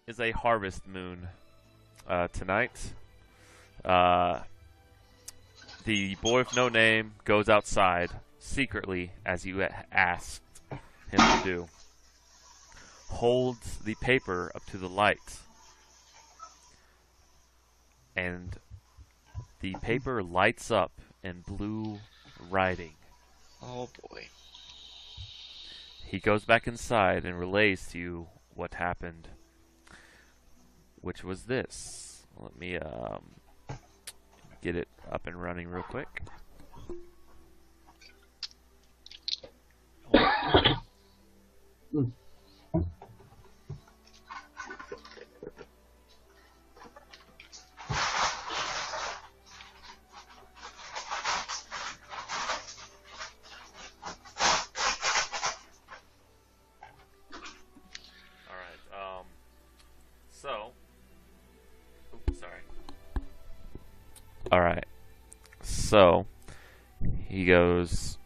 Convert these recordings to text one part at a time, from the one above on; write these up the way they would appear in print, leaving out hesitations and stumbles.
is a harvest moon tonight. Uh, the boy with no name goes outside secretly, as you asked him to do. Holds the paper up to the light, and the paper lights up in blue writing. Oh boy. He goes back inside and relays to you what happened, which was this. Let me get it up and running real quick. Alright, so he goes,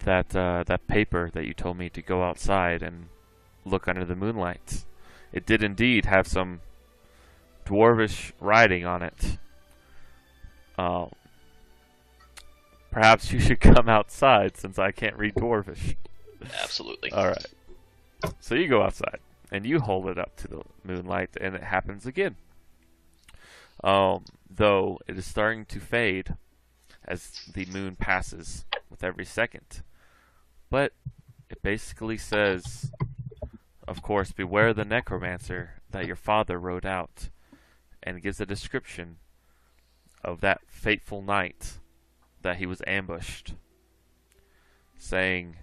that paper that you told me to go outside and look under the moonlight, it did indeed have some dwarvish writing on it. Perhaps you should come outside since I can't read dwarvish. Absolutely. Alright, so you go outside and you hold it up to the moonlight and it happens again. Though it is starting to fade as the moon passes with every second. But it basically says, of course, beware the necromancer that your father wrote out, and gives a description of that fateful night that he was ambushed, saying,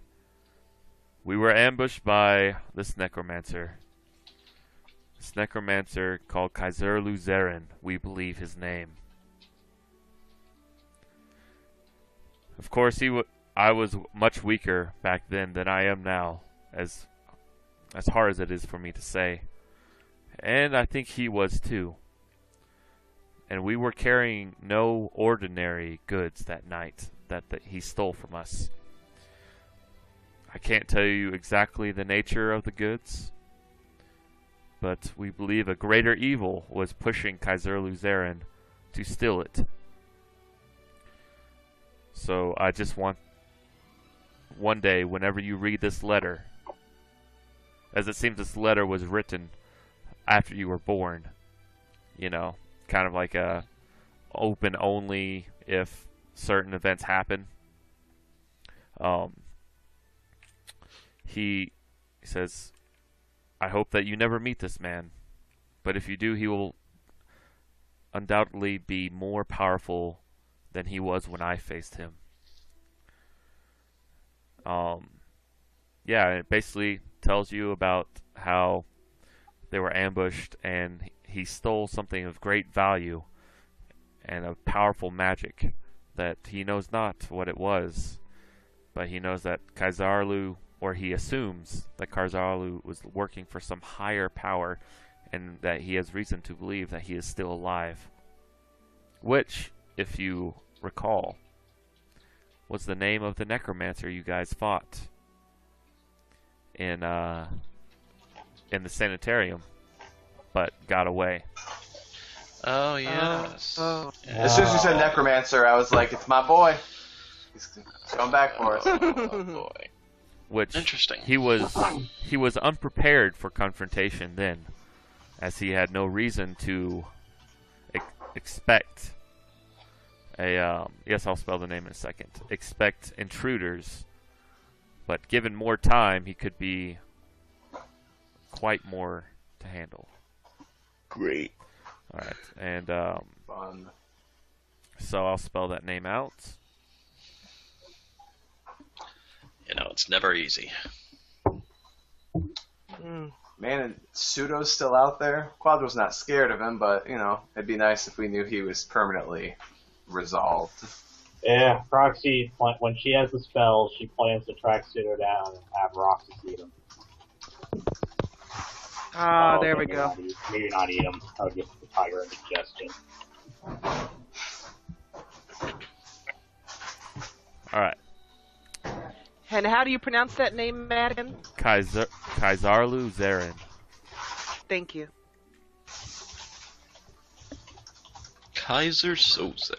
we were ambushed by this necromancer. This necromancer called Kaiser Luzerin, we believe his name. Of course, I was much weaker back then than I am now, as hard as it is for me to say. And I think he was too. And we were carrying no ordinary goods that night that he stole from us. I can't tell you exactly the nature of the goods, but we believe a greater evil was pushing Kaiser Luzerin to steal it. So I just want one day, whenever you read this letter, as it seems this letter was written after you were born, you know, kind of like a open only if certain events happen. He says, I hope that you never meet this man, but if you do, he will undoubtedly be more powerful than he was when I faced him. Yeah, it basically tells you about how they were ambushed and he stole something of great value and of powerful magic that he knows not what it was, but he knows that Kaisarlu, or he assumes that Kaisarlu was working for some higher power, and that he has reason to believe that he is still alive. Which, if you recall, was the name of the necromancer you guys fought in the sanitarium, but got away. Oh, yes. As soon as you said necromancer, I was like, it's my boy. He's going back for us. Oh, boy. Which interesting. He was unprepared for confrontation then, as he had no reason to expect a yes, I'll spell the name in a second. Expect intruders, but given more time, he could be quite more to handle. Great. All right, and Fun. so I'll spell that name out. You know, it's never easy. Man, and Pseudo's still out there. Quadra's not scared of him, but, you know, it'd be nice if we knew he was permanently resolved. Yeah, Proxy, when she has the spell, she plans to track Pseudo down and have Roxy eat him. Ah, there we go. Maybe not eat him. I would give the tiger indigestion. Alright. And how do you pronounce that name, Madigan? Kaisarlu Zarin. Thank you. Kaiser Soze.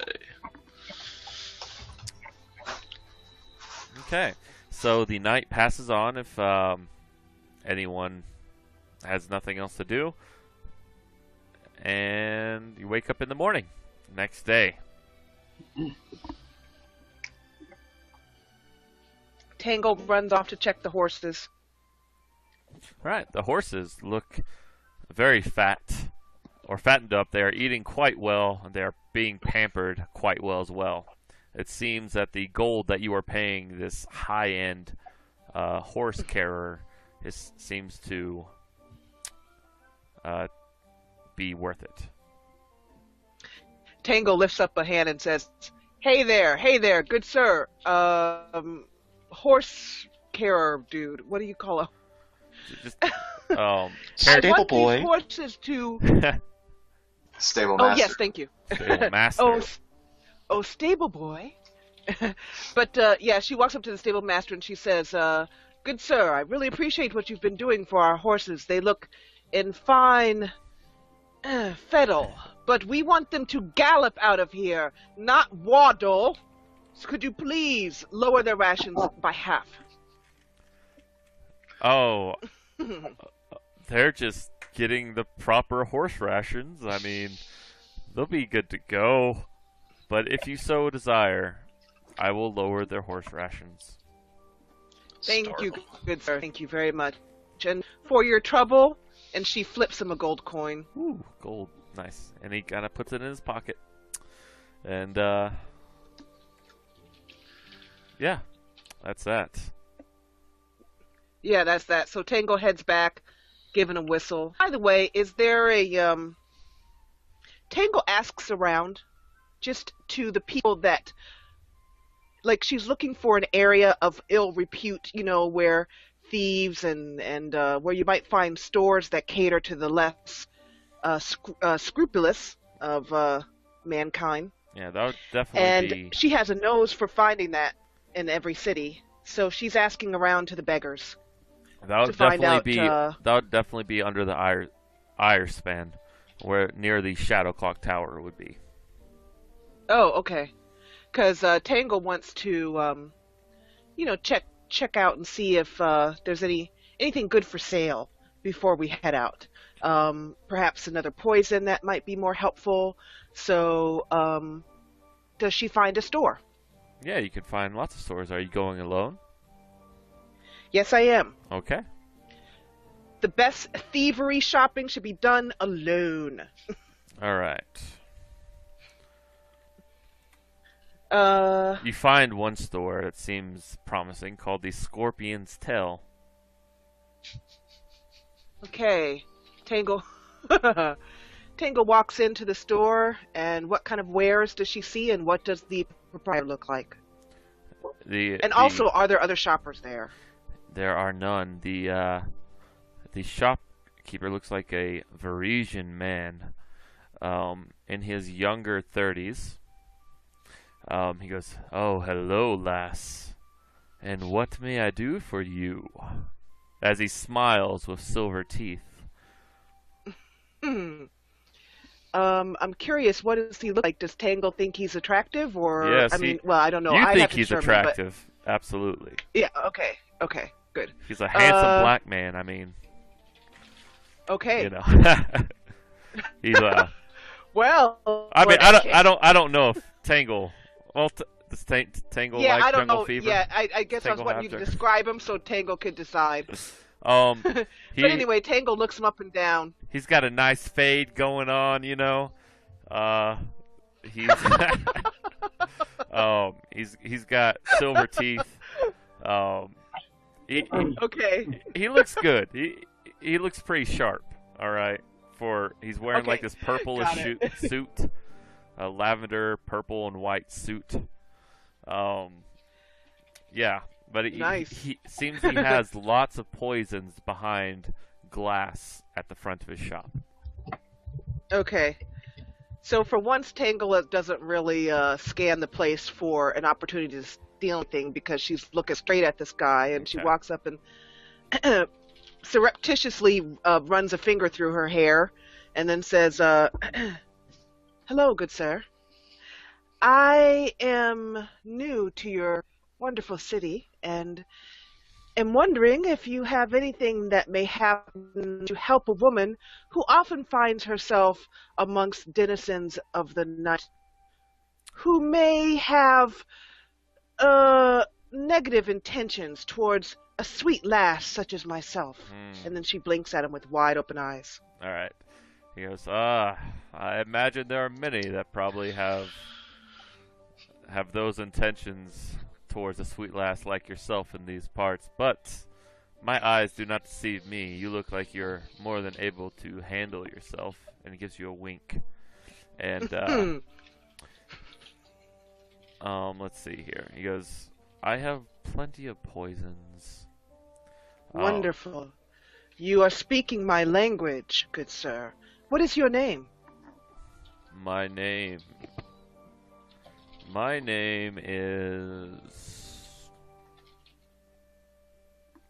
Okay, so the night passes on if anyone has nothing else to do, and you wake up in the morning, next day. Tangle runs off to check the horses. All right, the horses look very fat, or fattened up. They are eating quite well, and they are being pampered quite well as well. It seems that the gold that you are paying this high-end horse carer seems to be worth it. Tangle lifts up a hand and says, hey there, good sir. Horse carer dude. What do you call a... Just, I Stable want boy. these horses to... Stable Oh, master. yes, thank you. stable master. Oh, stable boy. But, yeah, she walks up to the stable master and she says, good sir, I really appreciate what you've been doing for our horses. They look in fine fettle, but we want them to gallop out of here, not waddle. So could you please lower their rations by half? Oh, they're just getting the proper horse rations. I mean, they'll be good to go. But if you so desire, I will lower their horse rations. Thank you, Startle. good sir. Thank you very much. And for your trouble, and she flips him a gold coin. Ooh, gold. Nice. And he kind of puts it in his pocket. And, yeah, that's that. Yeah, that's that. So Tango heads back, giving a whistle. By the way, is there a, Tango asks around, just to the people that, like, she's looking for an area of ill repute, you know, where thieves and where you might find stores that cater to the less scrupulous of mankind. Yeah, that would definitely And be... she has a nose for finding that in every city. So she's asking around to the beggars. That would to find definitely out, be that would definitely be under the Ire span, where near the Shadow Clock Tower would be. Oh, okay. Because Tangle wants to, you know, check out and see if there's anything good for sale before we head out. Perhaps another poison that might be more helpful. So, does she find a store? Yeah, you can find lots of stores. Are you going alone? Yes, I am. Okay. The best thievery shopping should be done alone. All right. Uh, You find one store that seems promising called the Scorpion's Tail. okay. Tangle. Tangle walks into the store, and what kind of wares does she see, and what does the proprietor look like? And also, are there other shoppers there? There are none. The shopkeeper looks like a Varisian man, in his younger 30s. He goes, "Oh, hello, lass. And what may I do for you?" As he smiles with silver teeth. I'm curious, what does he look like? Does Tangle think he's attractive, or Yes, I mean, well, I don't know. You I'd think have to he's determine, attractive? Absolutely. But, yeah. Okay. Good. He's a handsome black man. I mean, Okay. you know, he's a. Well. I mean, okay. I don't know if Tangle. Well, does Tangle Yeah, like I don't Jungle know. Fever? Yeah, I guess I was Tangle wanting you to Hapter. describe him so Tangle could decide. But Anyway, Tangle looks him up and down. he's got a nice fade going on, you know. He's he's got silver teeth. Okay. He looks good. He looks pretty sharp. All right. He's wearing Okay, like this purplish got it. suit, a lavender, purple, and white suit. Yeah, but Nice. he seems he has lots of poisons behind glass at the front of his shop. Okay. So for once, Tangle doesn't really scan the place for an opportunity to steal anything because she's looking straight at this guy, and she Okay. walks up and surreptitiously runs a finger through her hair, and then says, Hello, good sir. I am new to your wonderful city and am wondering if you have anything that may happen to help a woman who often finds herself amongst denizens of the night who may have negative intentions towards a sweet lass such as myself. And then she blinks at him with wide open eyes. All right. He goes, I imagine there are many that probably have those intentions towards a sweet lass like yourself in these parts, but my eyes do not deceive me. You look like you're more than able to handle yourself, and he gives you a wink. And let's see here. He goes, I have plenty of poisons. Wonderful. You are speaking my language, good sir. What is your name? My name is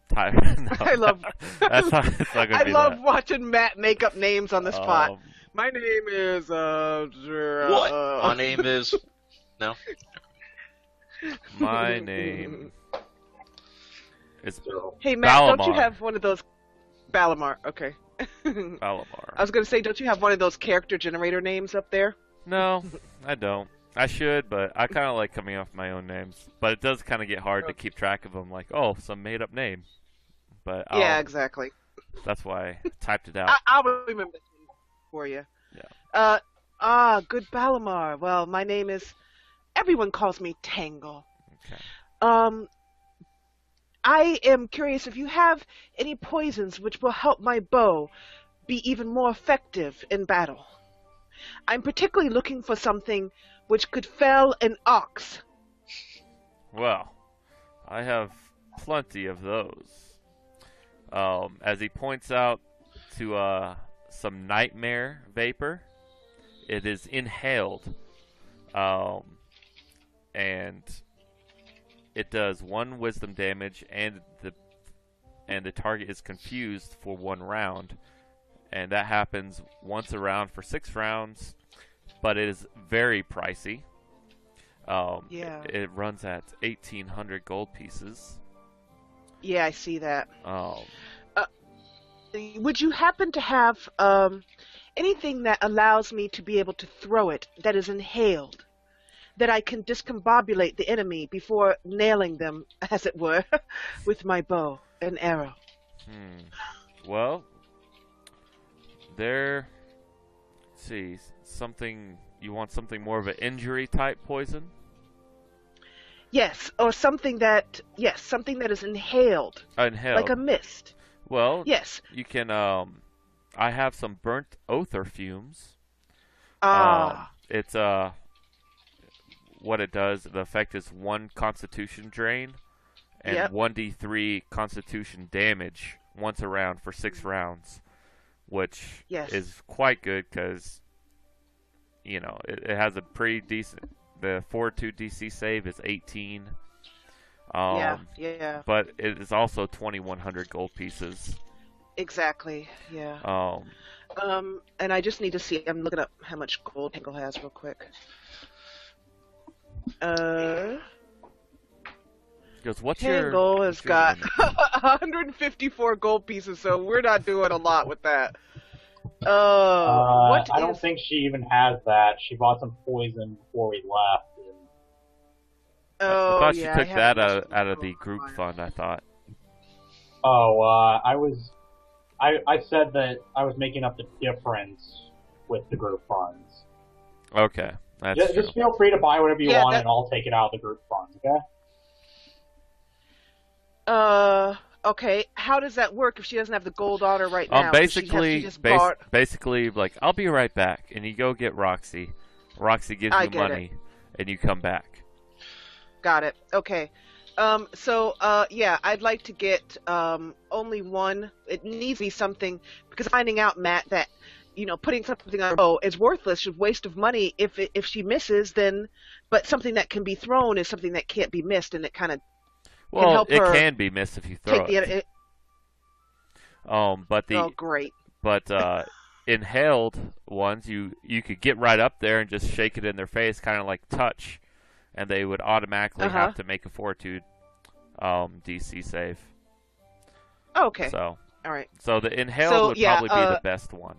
Tyler. No, I love. that's not, it's not gonna I be love that. watching Matt make up names on the spot. My name is What? My name is. No. My name is Hey Matt, don't you Balamar. have one of those Balamar? Okay. Balamar. I was gonna say, don't you have one of those character generator names up there? No, I don't. I should, but I kind of like coming off my own names. But it does kind of get hard to keep track of them. Like, oh, some made-up name. But Yeah, exactly. that's why I typed it out. I'll remember this one for you. Yeah. Good Balamar. Well, my name is. Everyone calls me Tangle. Okay. I am curious if you have any poisons which will help my bow be even more effective in battle. I'm particularly looking for something which could fell an ox. Well, I have plenty of those. As he points out to some nightmare vapor, it is inhaled, and it does 1 wisdom damage, and the target is confused for 1 round, and that happens once a round for 6 rounds. But it is very pricey. Yeah. It runs at 1,800 gold pieces. Yeah, I see that. Um, Would you happen to have anything that allows me to be able to throw it that is inhaled? That I can discombobulate the enemy before nailing them, as it were, with my bow and arrow. Well, there. Let's see, something. You want something more of an injury type poison? Yes, or something that is inhaled, Inhaled. like a mist. Well, Yes. you can. I have some burnt oathor fumes. It's what it does. The effect is 1 Constitution drain and Yep. 1d3 Constitution damage once a round for 6 rounds, which Yes. is quite good because it has a pretty decent. The 4/2 DC save is 18. Yeah. But it is also 2,100 gold pieces. Exactly. Yeah. And I just need to see. I'm looking up how much gold Tangle has real quick. Goes, what's Tangle has what's your got limit? 154 gold pieces, so we're not doing a lot with that. I don't think she even has that. She bought some poison before we left. I Oh, thought she yeah, took I that have out of the group fund, I thought. I said that I was making up the difference with the group funds. Okay, that's true. Just feel free to buy whatever you Yeah, want, that- and I'll take it out of the group funds. Okay? Okay. How does that work if she doesn't have the gold on her right now? Does she just bought- basically, like, I'll be right back, and you go get Roxy. Roxy gives I you get money, and you come back. Got it. Okay. Yeah, I'd like to get only one. It needs to be something because finding out, Matt, that putting something on her bow is worthless, a waste of money. If she misses, then but something that can be thrown is something that can't be missed, and it kind of Well, help it her can be missed if you throw take it. the. But Oh, great. but inhaled ones, you could get right up there and just shake it in their face, kind of like touch, and they would automatically have to make a fortitude DC save. Oh, okay. So, all right. So the inhaled would probably be the best one.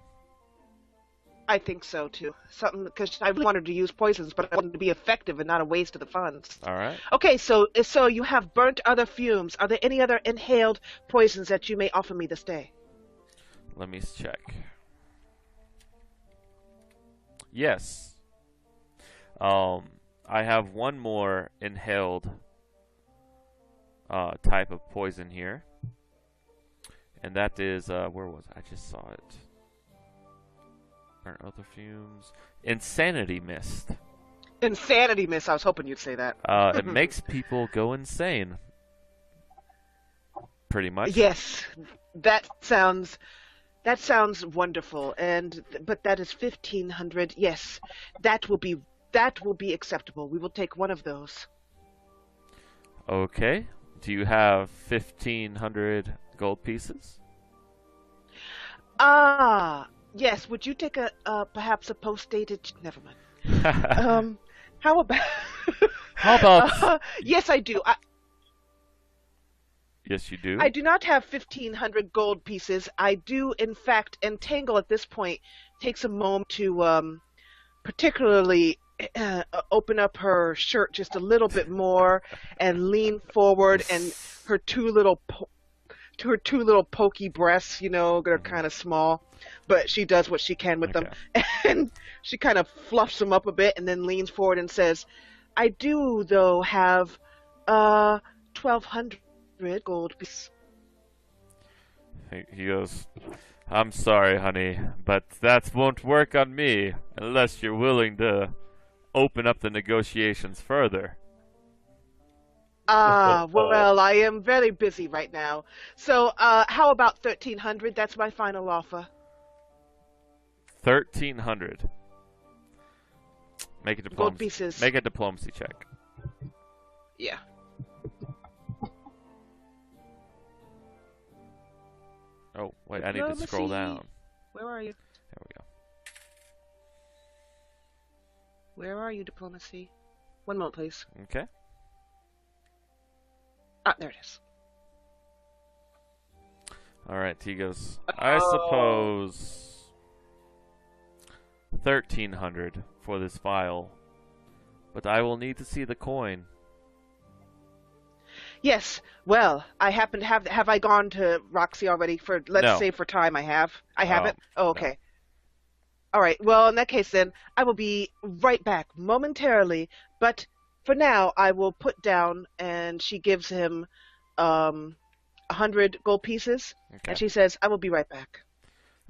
I think so too. Something because I really wanted to use poisons, but I wanted to be effective and not a waste of the funds. All right. Okay, so you have burnt other fumes. Are there any other inhaled poisons that you may offer me this day? Let me check. Yes. I have one more inhaled type of poison here, and that is where was it? I just saw it. Burnt other fumes. Insanity mist. Insanity mist. I was hoping you'd say that. It makes people go insane. Pretty much. Yes, that sounds wonderful. But that is 1,500. Yes, that will be acceptable. We will take one of those. Okay. Do you have 1,500 gold pieces? Yes. Would you take perhaps a post-dated? Never mind. How about? How about? Yes, I do. Yes, you do. I do not have 1,500 gold pieces. I do, in fact, Entangle at this point takes a moment to particularly open up her shirt just a little bit more and lean forward, and her two little pokey breasts, they're kind of small, but she does what she can with them, and she kind of fluffs them up a bit and then leans forward and says, "I do, though, have 1,200 gold pieces." He goes, "I'm sorry, honey, but that won't work on me unless you're willing to open up the negotiations further." Well, I am very busy right now. So, how about 1,300? That's my final offer. 1,300. Make a diplomacy. Gold pieces. Make a diplomacy check. Yeah. Oh, wait, I need to scroll down. Where are you? There we go. Where are you, diplomacy? One moment, please. Okay. There it is. Alright, he goes, I suppose 1,300 for this vial, but I will need to see the coin. Yes. Well, I happen to have I gone to Roxy already for, let's say for time I have? I haven't? Oh, okay. No. All right. Well, in that case then, I will be right back momentarily, but for now I will put down, and she gives him 100 gold pieces, and she says, "I will be right back."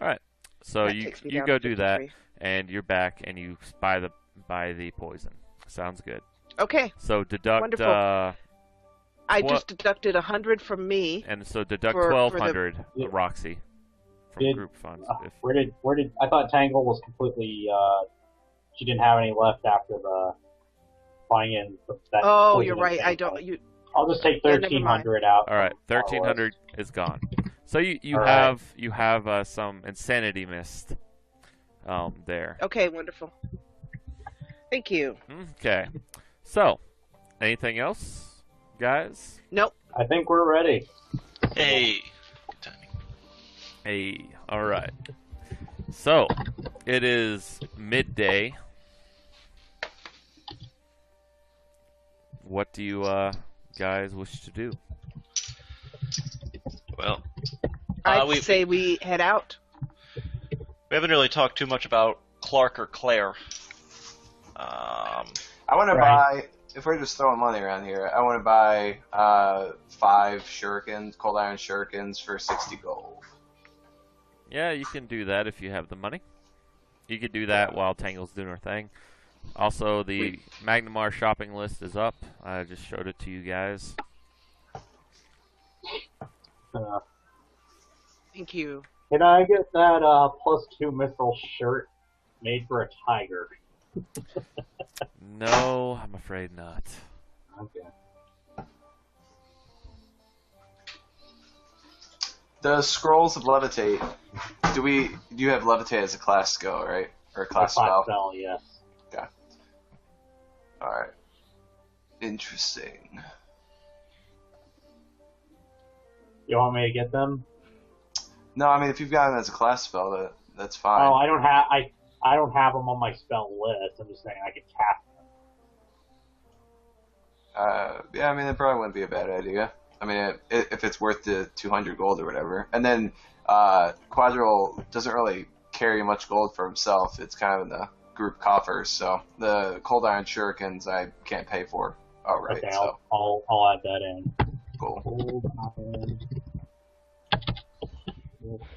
All right. So you go do that, and you're back, and you buy the poison. Sounds good. Okay. So deduct. Wonderful. I just deducted 100 from me. And so deduct 1,200 Roxy from group funds. Where did I thought Tangle was completely she didn't have any left after the buying in that. Oh, you're right. I'll just take 1,300 out. All right, 1,300 is gone. So you have some insanity mist there. Okay, wonderful. Thank you. Okay. So, anything else? Guys? Nope. I think we're ready. Hey. Good timing. Hey. All right. So, it is midday. What do you guys wish to do? Well, I'd say we head out. We haven't really talked too much about Clark or Claire. I want to buy. If we're just throwing money around here, I want to buy 5 shurikens, cold iron shurikens for 60 gold. Yeah, you can do that if you have the money. You could do that while Tangle's doing her thing. Also, the Magnamar shopping list is up. I just showed it to you guys. Thank you. Can I get that +2 missile shirt made for a tiger? No, I'm afraid not. Okay. The scrolls of levitate. Do you have levitate as a class skill, right? Or a class spell? Spell, yes. Okay. All right. Interesting. You want me to get them? No, I mean if you've got it as a class spell, that's fine. Oh, I don't have them on my spell list. I'm just saying I could cast them. Yeah, I mean, it probably wouldn't be a bad idea. I mean, if it's worth the 200 gold or whatever. And then Quadril doesn't really carry much gold for himself. It's kind of in the group coffers. So the Cold Iron Shurikens I can't pay for outright. Okay, so. I'll add that in. Cool. Cold Iron.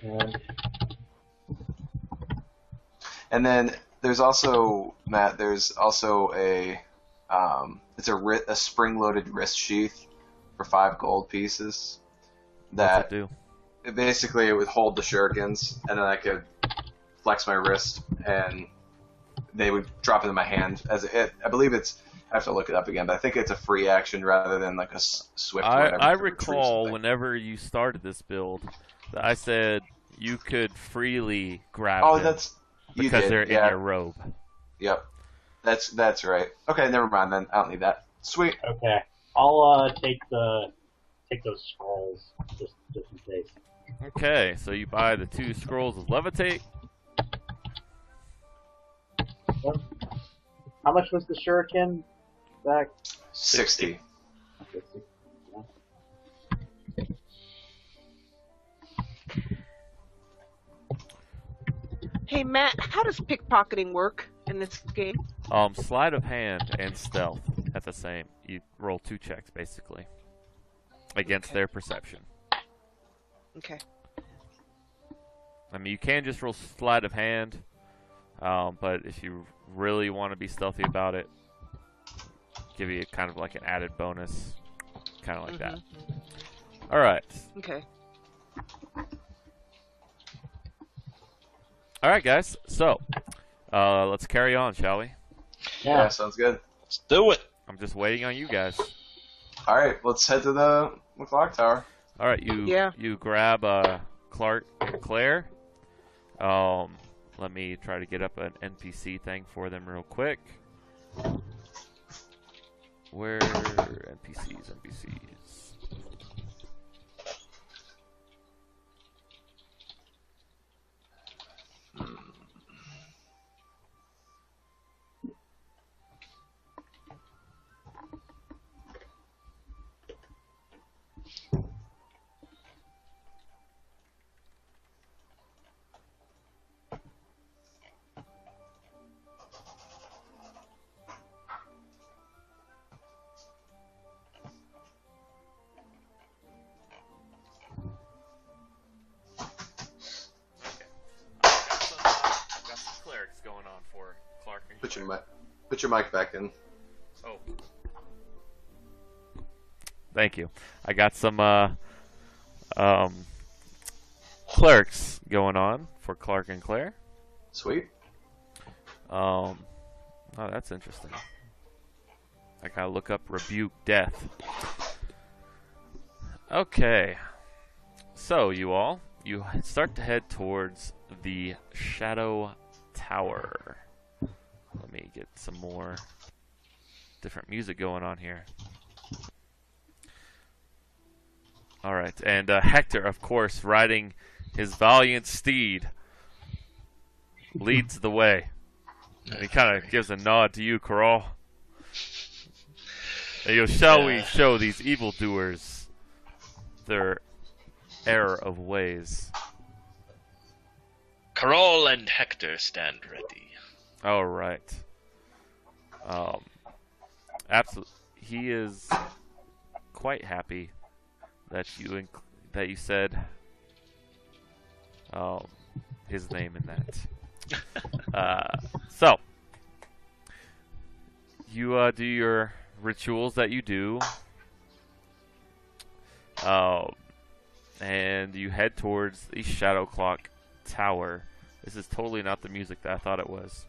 Okay. And then there's also, Matt, a it's a spring-loaded wrist sheath for 5 gold pieces. What's it do? Basically it would hold the shurikens, and then I could flex my wrist, and they would drop into my hand. I believe it's. I have to look it up again, but I think it's a free action rather than like a swift. I recall whenever you started this build that I said you could freely grab them because they're in your robe. Yep. That's right. Okay, never mind then. I don't need that. Sweet. Okay. I'll take those scrolls just in case. Okay, so you buy the 2 scrolls of levitate. Yep. How much was the shuriken back? 60. Hey Matt, how does pickpocketing work in this game? Sleight of hand and stealth at the same. You roll 2 checks basically against their perception. Okay. I mean, you can just roll sleight of hand, but if you really want to be stealthy about it, give you kind of like an added bonus, kind of like that. All right. Okay. All right, guys. So, let's carry on, shall we? Yeah, sounds good. Let's do it. I'm just waiting on you guys. All right, let's head to the clock tower. All right, you grab Clark and Claire. Let me try to get up an NPC thing for them real quick. Where NPCs? Going on for Clark and Put your mic back in. Oh. Thank you. I got some clerics going on for Clark and Claire. Sweet. Oh, that's interesting. I gotta look up rebuke death. Okay. So you start to head towards the Shadow Tower. Let me get some more different music going on here. Alright, and Hector, of course, riding his valiant steed, leads the way. And he kind of gives a nod to you, Coral. And you shall we show these evildoers their error of ways. Carol and Hector stand ready. All right. Absolutely. He is quite happy that you said his name in that. So you do your rituals that you do, and you head towards the Shadow Clock Tower. This is totally not the music that I thought it was.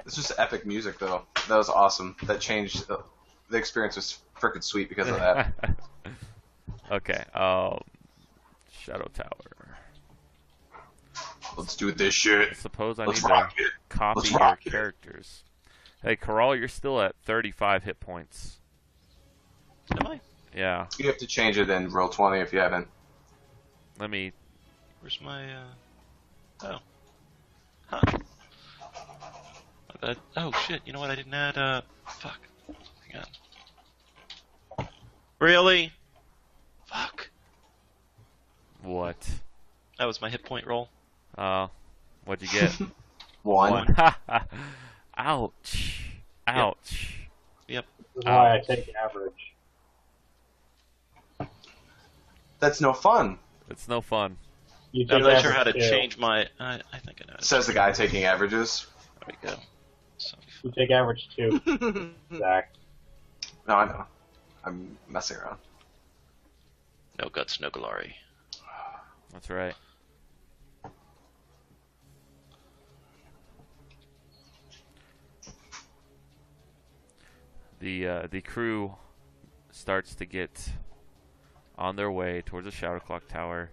It's just epic music, though. That was awesome. That changed the experience was freaking sweet because of that. Okay. Shadow Tower. Let's do this shit. I suppose I Let's need to rock it. copy Let's your rock it. characters. Hey, Carl, you're still at 35 hit points. Am I? Yeah. You have to change it in roll 20 if you haven't. Let me. Where's my, oh. Huh. Oh, shit. You know what? I didn't add, fuck. Hang on. Really? Fuck. What? That was my hit point roll. What'd you get? One. Ouch. Ouch. Yep. This is why I take average. That's no fun. It's no fun. You I'm take not sure how to average too. change my. I think I know. Says the guy taking averages. There we go. So, You take average too, Zach. No, I know. I'm messing around. no guts, no glory. That's right. The crew starts to get on their way towards the Shadow Clock Tower,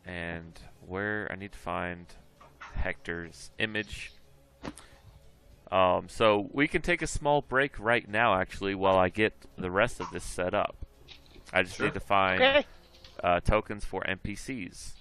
and where I need to find Hector's image. So we can take a small break right now, actually, while I get the rest of this set up. I just need to find Okay. tokens for NPCs.